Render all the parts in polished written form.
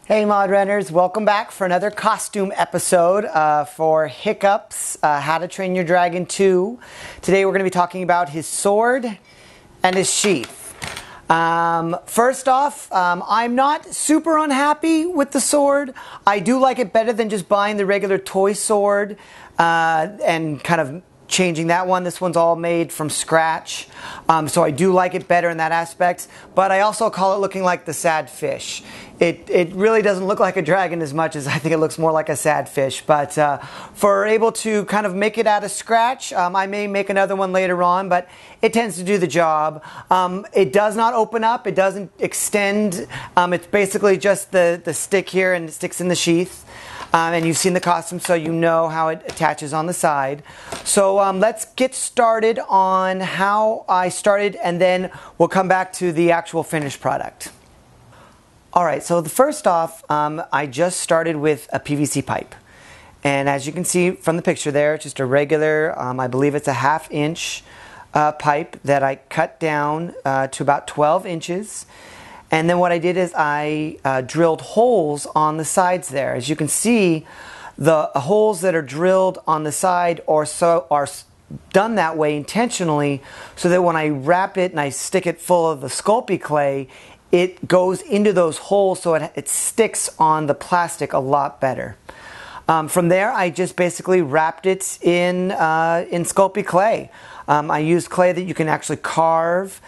Hey Mod Runners, welcome back for another costume episode for Hiccups, How to Train Your Dragon 2. Today we're going to be talking about his sword and his sheath. First off, I'm not super unhappy with the sword. I do like it better than just buying the regular toy sword and kind of changing that one. This one's all made from scratch, so I do like it better in that aspect, but I also call it looking like the sad fish. It really doesn't look like a dragon as much as I think it looks more like a sad fish, but for able to kind of make it out of scratch, I may make another one later on, but it tends to do the job. It does not open up, it doesn't extend, it's basically just the stick here and it sticks in the sheath. And you've seen the costume, so you know how it attaches on the side. So let's get started on how I started, and then we'll come back to the actual finished product. Alright, so first off, I just started with a PVC pipe. And as you can see from the picture there, it's just a regular, I believe it's a 1/2 inch pipe that I cut down to about 12 inches. And then what I did is I drilled holes on the sides there. As you can see, the holes that are drilled on the side are done that way intentionally so that when I wrap it and I stick it full of the Sculpey clay, it goes into those holes so it sticks on the plastic a lot better. From there, I just basically wrapped it in Sculpey clay. I used clay that you can actually carve.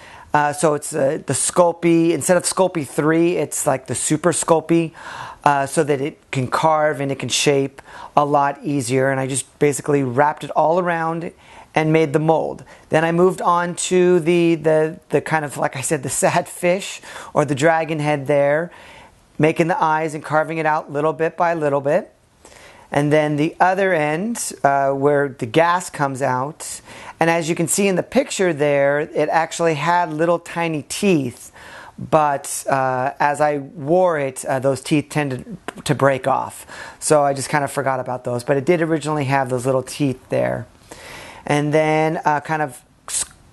So it's the Sculpey, instead of Sculpey 3, it's like the Super Sculpey, so that it can carve and it can shape a lot easier. And I just basically wrapped it all around and made the mold. Then I moved on to the kind of, like I said, the sad fish or the dragon head there, making the eyes and carving it out little bit by little bit. And then the other end, where the gas comes out, and as you can see in the picture there, it actually had little tiny teeth, but as I wore it, those teeth tended to break off. So I just kind of forgot about those, but it did originally have those little teeth there. And then kind of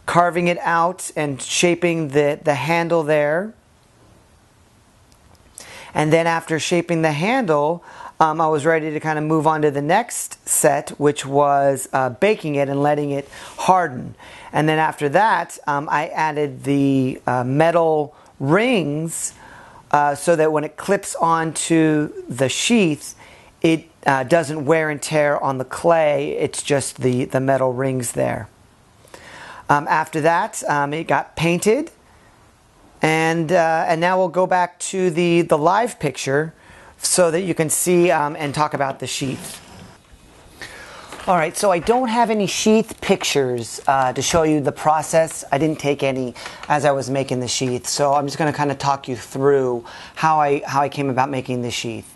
carving it out and shaping the handle there. And then after shaping the handle, I was ready to kind of move on to the next set, which was baking it and letting it harden. And then after that, I added the metal rings so that when it clips onto the sheath, it doesn't wear and tear on the clay. It's just the metal rings there. After that, it got painted. And now we'll go back to the live picture so that you can see and talk about the sheath. Alright, so I don't have any sheath pictures to show you the process. I didn't take any as I was making the sheath, so I'm just going to kind of talk you through how I came about making the sheath.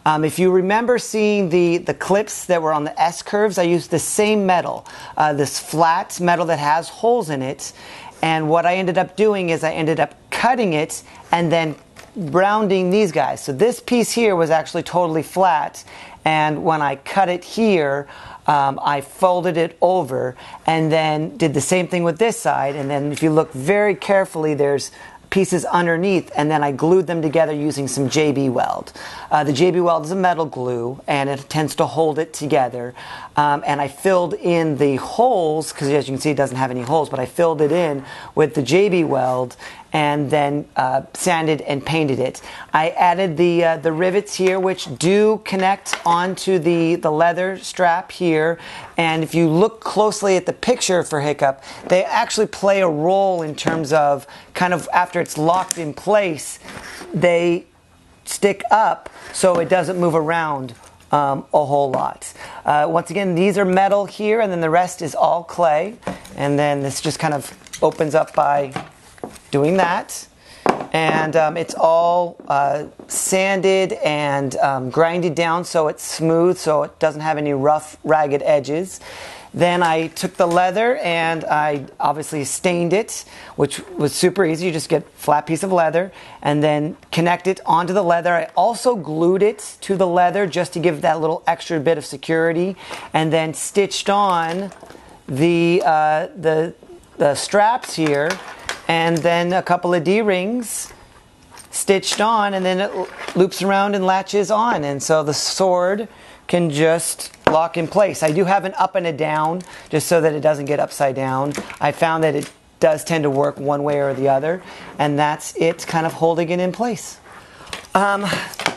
If you remember seeing the clips that were on the S-curves, I used the same metal, this flat metal that has holes in it. And what I ended up doing is I ended up cutting it and then rounding these guys. So this piece here was actually totally flat, and when I cut it here, I folded it over and then did the same thing with this side. And then if you look very carefully, there's pieces underneath, and then I glued them together using some JB Weld. The JB Weld is a metal glue, and it tends to hold it together. And I filled in the holes, because as you can see it doesn't have any holes, but I filled it in with the JB Weld and then sanded and painted it. I added the rivets here, which do connect onto the leather strap here. And if you look closely at the picture for Hiccup, they actually play a role in terms of kind of after it's locked in place, they stick up so it doesn't move around a whole lot. Once again, these are metal here, and then the rest is all clay. And then this just kind of opens up by doing that. And it's all sanded and grinded down so it's smooth, so it doesn't have any rough, ragged edges. Then I took the leather and I obviously stained it, which was super easy. You just get a flat piece of leather and then connect it onto the leather. I also glued it to the leather just to give that little extra bit of security, and then stitched on the straps here, and then a couple of D-rings stitched on, and then it loops around and latches on, and so the sword can just lock in place. I do have an up and a down just so that it doesn't get upside down. I found that it does tend to work one way or the other, and that's it kind of holding it in place.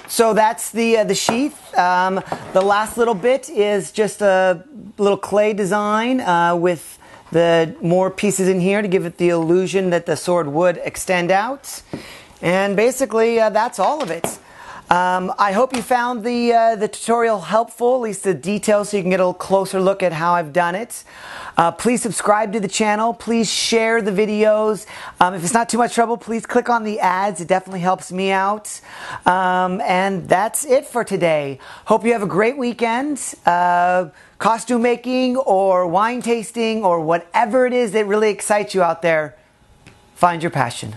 So that's the sheath. The last little bit is just a little clay design with the more pieces in here to give it the illusion that the sword would extend out. And basically that's all of it. I hope you found the tutorial helpful, at least the details, so you can get a little closer look at how I've done it. Please subscribe to the channel. Please share the videos. If it's not too much trouble, please click on the ads. It definitely helps me out. And that's it for today. Hope you have a great weekend. Costume making or wine tasting or whatever it is that really excites you out there, find your passion.